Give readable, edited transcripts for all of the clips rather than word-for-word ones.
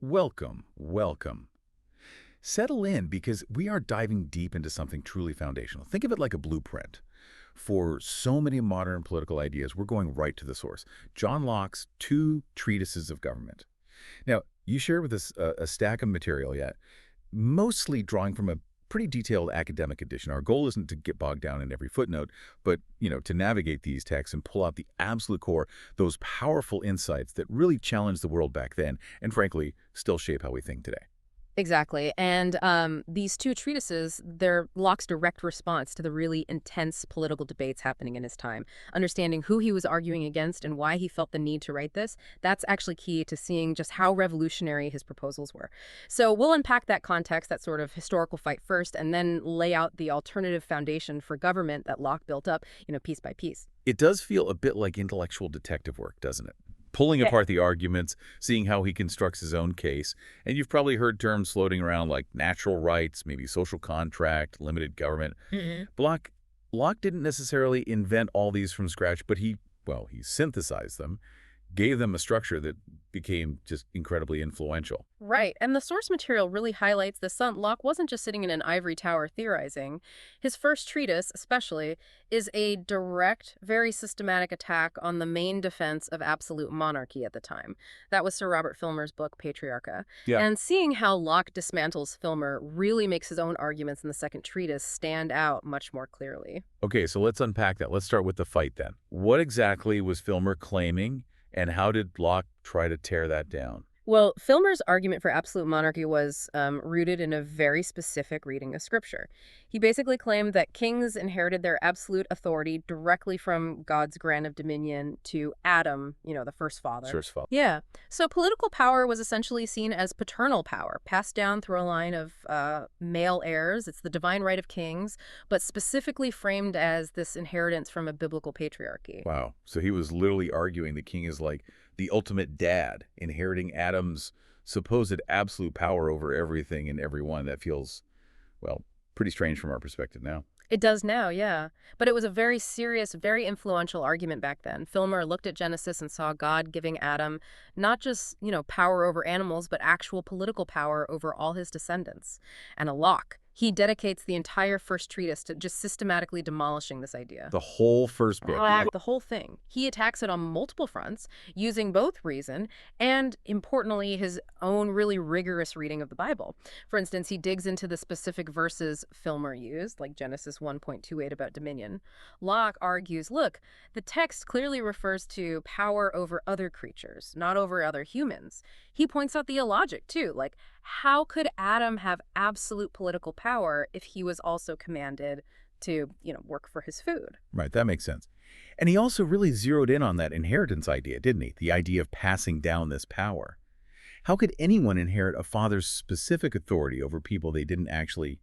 Welcome, welcome. Settle in because we are diving deep into something truly foundational. Think of it like a blueprint. For so many modern political ideas, we're going right to the source. John Locke's two treatises of government. Now, you shared with us a stack of material yet, mostly drawing from a pretty detailed academic edition. Our goal isn't to get bogged down in every footnote, but, to navigate these texts and pull out the absolute core, those powerful insights that really challenged the world back then and, frankly, still shape how we think today. Exactly. And these two treatises, they're Locke's direct response to the really intense political debates happening in his time. Understanding who he was arguing against and why he felt the need to write this, that's actually key to seeing just how revolutionary his proposals were. So we'll unpack that context, that sort of historical fight first, and then lay out the alternative foundation for government that Locke built up, piece by piece. It does feel a bit like intellectual detective work, doesn't it? Pulling apart the arguments, seeing how he constructs his own case. And you've probably heard terms floating around like natural rights, maybe social contract, limited government. Locke, Locke didn't necessarily invent all these from scratch, but he synthesized them, gave them a structure that became just incredibly influential. Right, and the source material really highlights the son. Locke wasn't just sitting in an ivory tower theorizing. His first treatise, especially, is a direct, very systematic attack on the main defense of absolute monarchy at the time. That was Sir Robert Filmer's book, Patriarcha. Yeah. And seeing how Locke dismantles Filmer really makes his own arguments in the second treatise stand out much more clearly. Okay, so let's unpack that. Let's start with the fight then. What exactly was Filmer claiming, and how did Locke try to tear that down? Well, Filmer's argument for absolute monarchy was rooted in a very specific reading of Scripture. He basically claimed that kings inherited their absolute authority directly from God's grant of dominion to Adam, the first father. Source follow. Yeah. So political power was essentially seen as paternal power, passed down through a line of male heirs. It's the divine right of kings, but specifically framed as this inheritance from a biblical patriarchy. Wow. So he was literally arguing the king is like the ultimate dad, inheriting Adam's supposed absolute power over everything and everyone. That feels, pretty strange from our perspective now. It does now, yeah. But it was a very serious, very influential argument back then. Filmer looked at Genesis and saw God giving Adam not just, power over animals, but actual political power over all his descendants. And Locke, he dedicates the entire first treatise to just systematically demolishing this idea. The whole first book. The whole thing. He attacks it on multiple fronts, using both reason and, importantly, his own really rigorous reading of the Bible. For instance, he digs into the specific verses Filmer used, like Genesis 1.28 about dominion. Locke argues, look, the text clearly refers to power over other creatures, not over other humans. He points out the illogic, too, like, how could Adam have absolute political power if he was also commanded to, work for his food? Right, that makes sense. And he also really zeroed in on that inheritance idea, didn't he? The idea of passing down this power. How could anyone inherit a father's specific authority over people they didn't actually,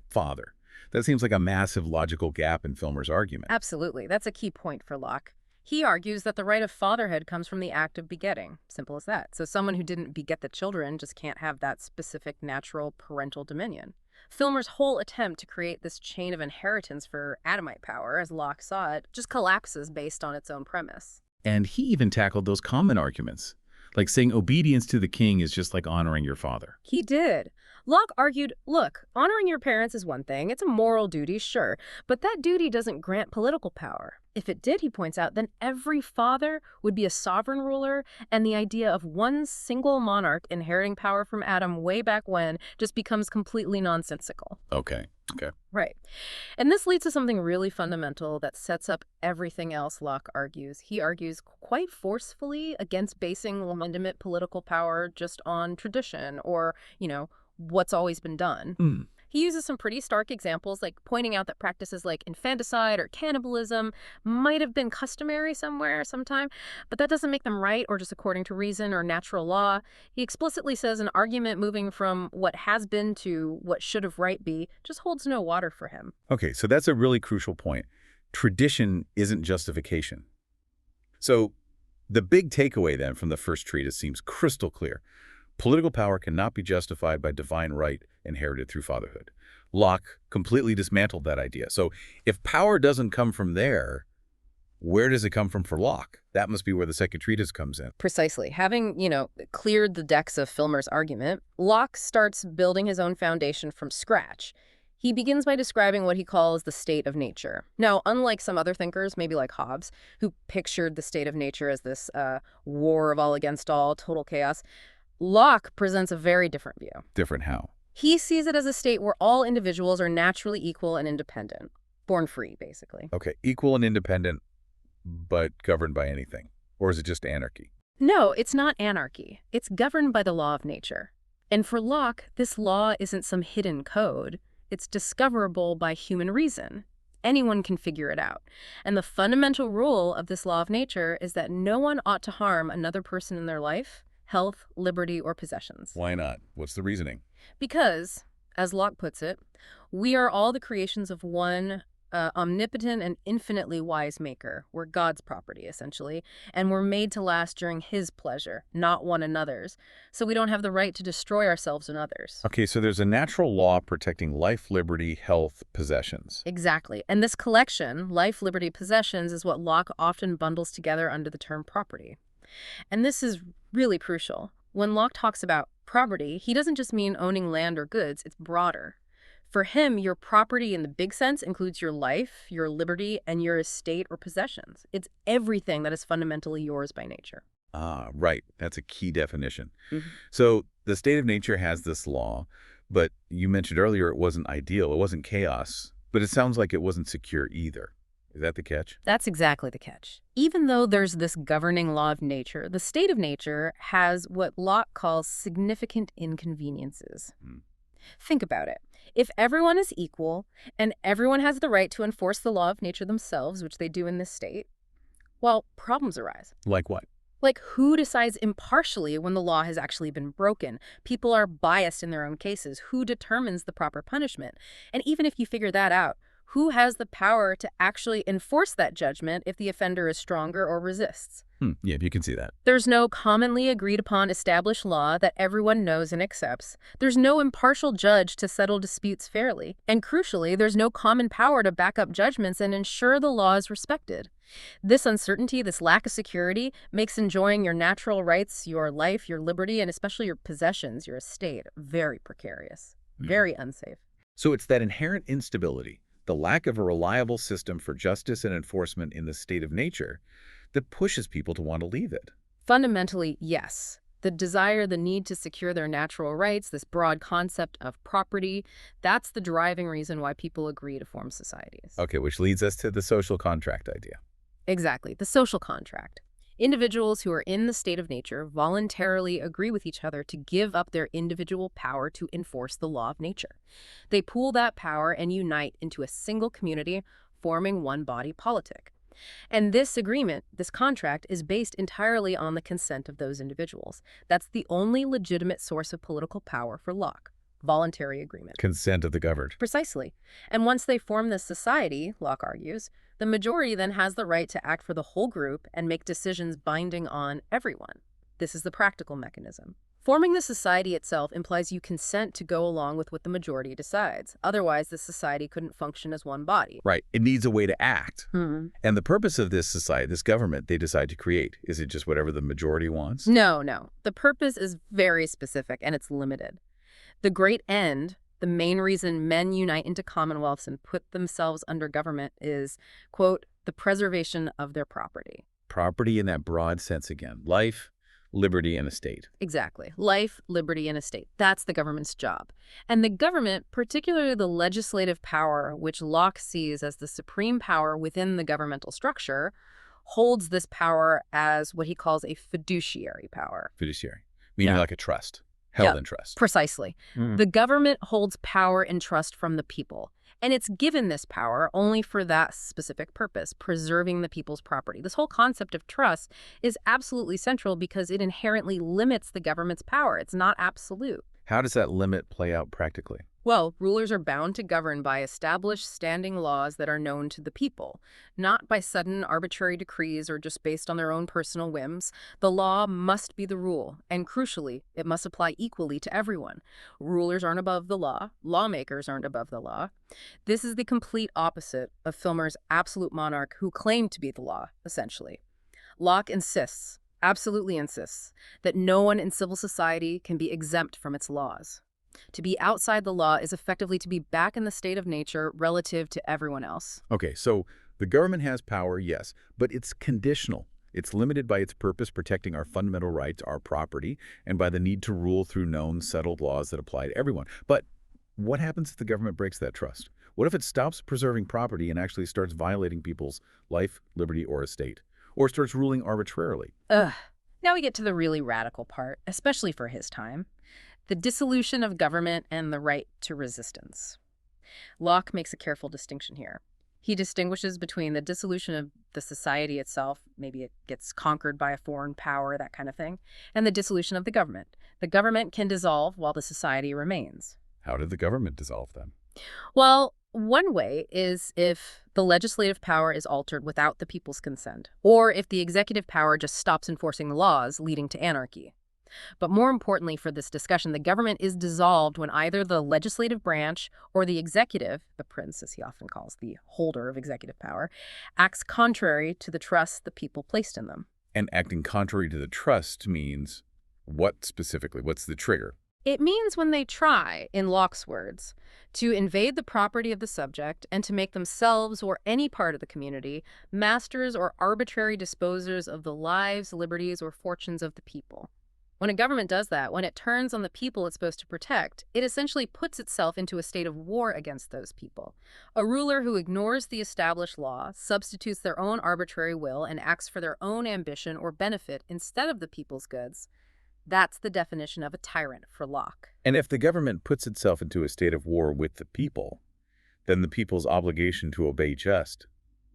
father? That seems like a massive logical gap in Filmer's argument. Absolutely. That's a key point for Locke. He argues that the right of fatherhood comes from the act of begetting. Simple as that. So someone who didn't beget the children just can't have that specific natural parental dominion. Filmer's whole attempt to create this chain of inheritance for Adamite power, as Locke saw it, just collapses based on its own premise. And he even tackled those common arguments, like saying obedience to the king is just like honoring your father. He did. Locke argued, look, honoring your parents is one thing. It's a moral duty, sure, but that duty doesn't grant political power. If it did, he points out, then every father would be a sovereign ruler, and the idea of one single monarch inheriting power from Adam way back when just becomes completely nonsensical. Okay. Right. And this leads to something really fundamental that sets up everything else Locke argues. He argues quite forcefully against basing legitimate political power just on tradition or, what's always been done. He uses some pretty stark examples, like pointing out that practices like infanticide or cannibalism might have been customary somewhere, sometime, but that doesn't make them right or just according to reason or natural law. He explicitly says an argument moving from what has been to what should have right be just holds no water for him. Okay, so that's a really crucial point. Tradition isn't justification. So the big takeaway then from the first treatise seems crystal clear. Political power cannot be justified by divine right inherited through fatherhood. Locke completely dismantled that idea. So if power doesn't come from there, Where does it come from for Locke? That must be where the Second Treatise comes in. Precisely. Having, cleared the decks of Filmer's argument, Locke starts building his own foundation from scratch. He begins by describing what he calls the state of nature. Now, unlike some other thinkers, maybe like Hobbes, who pictured the state of nature as this war of all against all, total chaos, Locke presents a very different view. Different how? He sees it as a state where all individuals are naturally equal and independent. Born free, basically. Okay, equal and independent, but governed by anything. Or is it just anarchy? No, it's not anarchy. It's governed by the law of nature. And for Locke, this law isn't some hidden code. It's discoverable by human reason. Anyone can figure it out. And the fundamental rule of this law of nature is that no one ought to harm another person in their life, health, liberty, or possessions. Why not? What's the reasoning? Because, as Locke puts it, we are all the creations of one omnipotent and infinitely wise maker. We're God's property, essentially, and we're made to last during his pleasure, not one another's. So we don't have the right to destroy ourselves and others. Okay, so there's a natural law protecting life, liberty, health, possessions. Exactly. And this collection, life, liberty, possessions, is what Locke often bundles together under the term property. And this is really crucial. When Locke talks about property, he doesn't just mean owning land or goods, it's broader. For him, your property in the big sense includes your life, your liberty, and your estate or possessions. It's everything that is fundamentally yours by nature. Ah, right. That's a key definition. So the state of nature has this law, but you mentioned earlier it wasn't ideal. It wasn't chaos, but it sounds like it wasn't secure either. Is that the catch? That's exactly the catch. Even though there's this governing law of nature, the state of nature has what Locke calls significant inconveniences. Think about it. If everyone is equal and everyone has the right to enforce the law of nature themselves, which they do in this state, well, problems arise. Like what? Like who decides impartially when the law has actually been broken? People are biased in their own cases. Who determines the proper punishment? And even if you figure that out, who has the power to actually enforce that judgment if the offender is stronger or resists? Yeah, you can see that. There's no commonly agreed upon established law that everyone knows and accepts. There's no impartial judge to settle disputes fairly. And crucially, there's no common power to back up judgments and ensure the law is respected. This uncertainty, this lack of security, makes enjoying your natural rights, your life, your liberty, and especially your possessions, your estate, very precarious, very unsafe. So it's that inherent instability, the lack of a reliable system for justice and enforcement in the state of nature, that pushes people to want to leave it. Fundamentally, yes. The desire, the need to secure their natural rights, this broad concept of property, that's the driving reason why people agree to form societies. Okay, which leads us to the social contract idea. Exactly, the social contract. Individuals who are in the state of nature voluntarily agree with each other to give up their individual power to enforce the law of nature. They pool that power and unite into a single community, forming one body politic. And this agreement, this contract, is based entirely on the consent of those individuals. That's the only legitimate source of political power for Locke. Voluntary agreement. Consent of the governed. Precisely. And once they form this society, Locke argues, the majority then has the right to act for the whole group and make decisions binding on everyone. This is the practical mechanism. Forming the society itself implies you consent to go along with what the majority decides. Otherwise, the society couldn't function as one body. Right. It needs a way to act. And the purpose of this society, this government they decide to create, is it just whatever the majority wants? No. The purpose is very specific and it's limited. The great end, the main reason men unite into commonwealths and put themselves under government is, quote, the preservation of their property. Property in that broad sense again. Life, liberty, and estate. Exactly. Life, liberty, and estate. That's the government's job. And the government, particularly the legislative power, which Locke sees as the supreme power within the governmental structure, holds this power as what he calls a fiduciary power. Fiduciary. Meaning like a trust. Held in trust. Precisely. The government holds power and trust from the people. And it's given this power only for that specific purpose, preserving the people's property. This whole concept of trust is absolutely central because it inherently limits the government's power. It's not absolute. How does that limit play out practically? Well, rulers are bound to govern by established standing laws that are known to the people, not by sudden arbitrary decrees or just based on their own personal whims. The law must be the rule, and crucially, it must apply equally to everyone. Rulers aren't above the law, lawmakers aren't above the law. This is the complete opposite of Filmer's absolute monarch who claimed to be the law, essentially. Locke insists, absolutely insists, that no one in civil society can be exempt from its laws. To be outside the law is effectively to be back in the state of nature relative to everyone else. Okay, so the government has power, yes, but it's conditional. It's limited by its purpose protecting our fundamental rights, our property, and by the need to rule through known, settled laws that apply to everyone. But what happens if the government breaks that trust? What if it stops preserving property and actually starts violating people's life, liberty, or estate? Or starts ruling arbitrarily? Ugh. Now we get to the really radical part, especially for his time. The dissolution of government and the right to resistance. Locke makes a careful distinction here. He distinguishes between the dissolution of the society itself, maybe it gets conquered by a foreign power, that kind of thing, and the dissolution of the government. The government can dissolve while the society remains. How did the government dissolve then? Well, one way is if the legislative power is altered without the people's consent, or if the executive power just stops enforcing the laws, leading to anarchy. But more importantly for this discussion, the government is dissolved when either the legislative branch or the executive, the prince as he often calls the holder of executive power, acts contrary to the trust the people placed in them. And acting contrary to the trust means what specifically? What's the trigger? It means when they try, in Locke's words, to invade the property of the subject and to make themselves or any part of the community masters or arbitrary disposers of the lives, liberties, or fortunes of the people. When a government does that, when it turns on the people it's supposed to protect, it essentially puts itself into a state of war against those people. A ruler who ignores the established law, substitutes their own arbitrary will, and acts for their own ambition or benefit instead of the people's goods, that's the definition of a tyrant for Locke. And if the government puts itself into a state of war with the people, then the people's obligation to obey just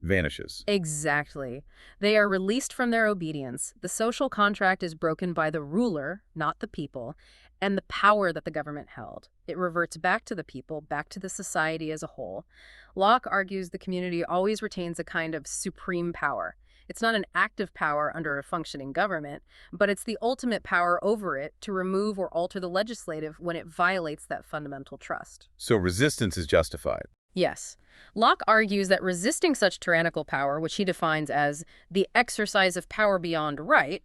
vanishes. Exactly. They are released from their obedience. The social contract is broken by the ruler, not the people, and the power that the government held. It reverts back to the people, back to the society as a whole. Locke argues the community always retains a kind of supreme power. It's not an active power under a functioning government, but it's the ultimate power over it to remove or alter the legislative when it violates that fundamental trust. So resistance is justified. Yes. Locke argues that resisting such tyrannical power, which he defines as the exercise of power beyond right,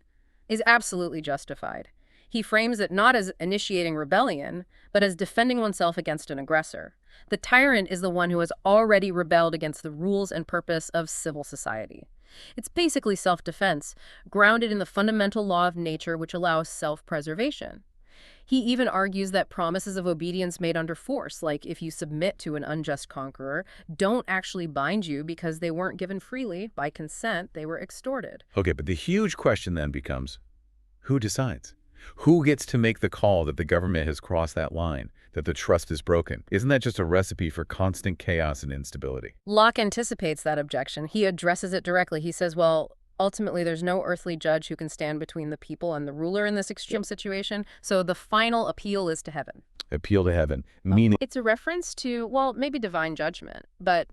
is absolutely justified. He frames it not as initiating rebellion, but as defending oneself against an aggressor. The tyrant is the one who has already rebelled against the rules and purpose of civil society. It's basically self-defense, grounded in the fundamental law of nature which allows self-preservation. He even argues that promises of obedience made under force, like if you submit to an unjust conqueror, don't actually bind you because they weren't given freely. By consent, they were extorted. Okay, but the huge question then becomes, who decides? Who gets to make the call that the government has crossed that line, that the trust is broken? Isn't that just a recipe for constant chaos and instability? Locke anticipates that objection. He addresses it directly. He says, well, ultimately, there's no earthly judge who can stand between the people and the ruler in this extreme situation, so the final appeal is to heaven. Appeal to heaven, meaning... It's a reference to, well, maybe divine judgment, but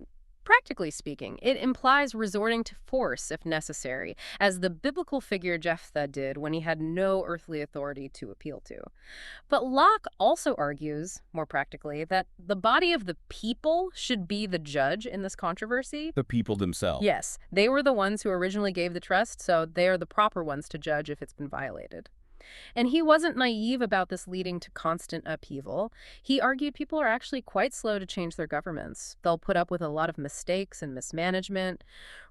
practically speaking, it implies resorting to force if necessary, as the biblical figure Jephthah did when he had no earthly authority to appeal to. But Locke also argues, more practically, that the body of the people should be the judge in this controversy. The people themselves. Yes, they were the ones who originally gave the trust, so they are the proper ones to judge if it's been violated. And he wasn't naive about this leading to constant upheaval. He argued people are actually quite slow to change their governments. They'll put up with a lot of mistakes and mismanagement.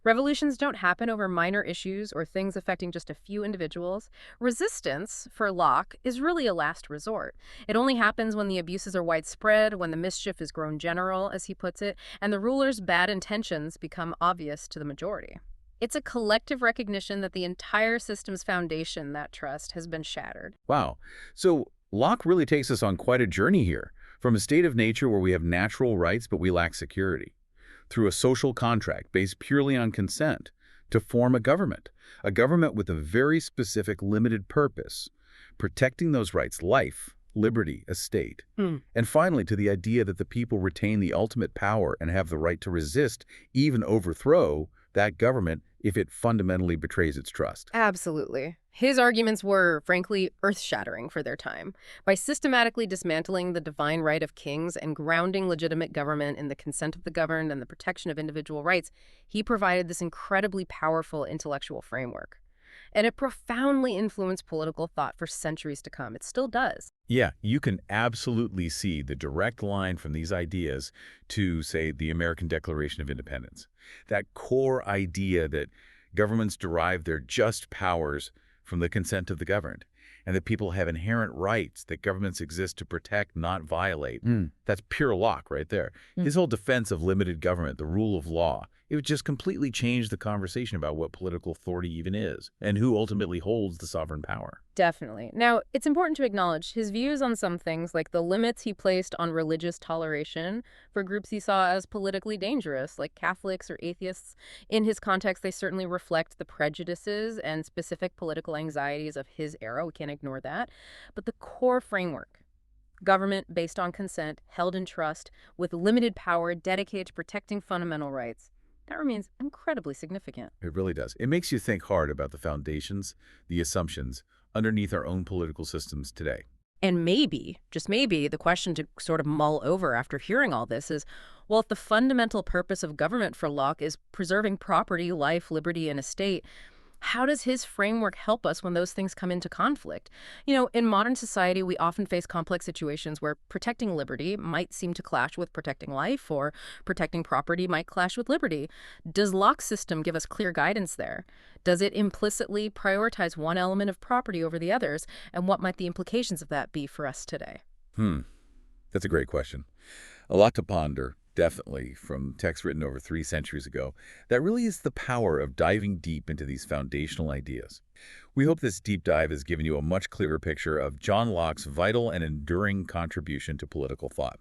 Revolutions don't happen over minor issues or things affecting just a few individuals. Resistance, for Locke, is really a last resort. It only happens when the abuses are widespread, when the mischief is grown general, as he puts it, and the ruler's bad intentions become obvious to the majority. It's a collective recognition that the entire system's foundation, that trust, has been shattered. Wow. So Locke really takes us on quite a journey here, from a state of nature where we have natural rights but we lack security, through a social contract based purely on consent, to form a government with a very specific limited purpose, protecting those rights, life, liberty, a state. Hmm. And finally, to the idea that the people retain the ultimate power and have the right to resist, even overthrow, that government if it fundamentally betrays its trust. Absolutely. His arguments were, frankly, earth-shattering for their time. By systematically dismantling the divine right of kings and grounding legitimate government in the consent of the governed and the protection of individual rights, he provided this incredibly powerful intellectual framework. And it profoundly influenced political thought for centuries to come. It still does. Yeah, you can absolutely see the direct line from these ideas to, say, the American Declaration of Independence. That core idea that governments derive their just powers from the consent of the governed, and that people have inherent rights that governments exist to protect, not violate. That's pure Locke right there. His whole defense of limited government, the rule of law, it would just completely change the conversation about what political authority even is and who ultimately holds the sovereign power. Definitely. Now, it's important to acknowledge his views on some things, like the limits he placed on religious toleration for groups he saw as politically dangerous, like Catholics or atheists. In his context, they certainly reflect the prejudices and specific political anxieties of his era. We can't ignore that. But the core framework, government based on consent, held in trust, with limited power, dedicated to protecting fundamental rights, that remains incredibly significant. It really does. It makes you think hard about the foundations, the assumptions, underneath our own political systems today. And maybe, just maybe, the question to sort of mull over after hearing all this is, well, if the fundamental purpose of government for Locke is preserving property, life, liberty, and estate, how does his framework help us when those things come into conflict? In modern society, we often face complex situations where protecting liberty might seem to clash with protecting life, or protecting property might clash with liberty. Does Locke's system give us clear guidance there? Does it implicitly prioritize one element of property over the others? And what might the implications of that be for us today? That's a great question. A lot to ponder. Definitely, from texts written over 3 centuries ago. That really is the power of diving deep into these foundational ideas. We hope this deep dive has given you a much clearer picture of John Locke's vital and enduring contribution to political thought.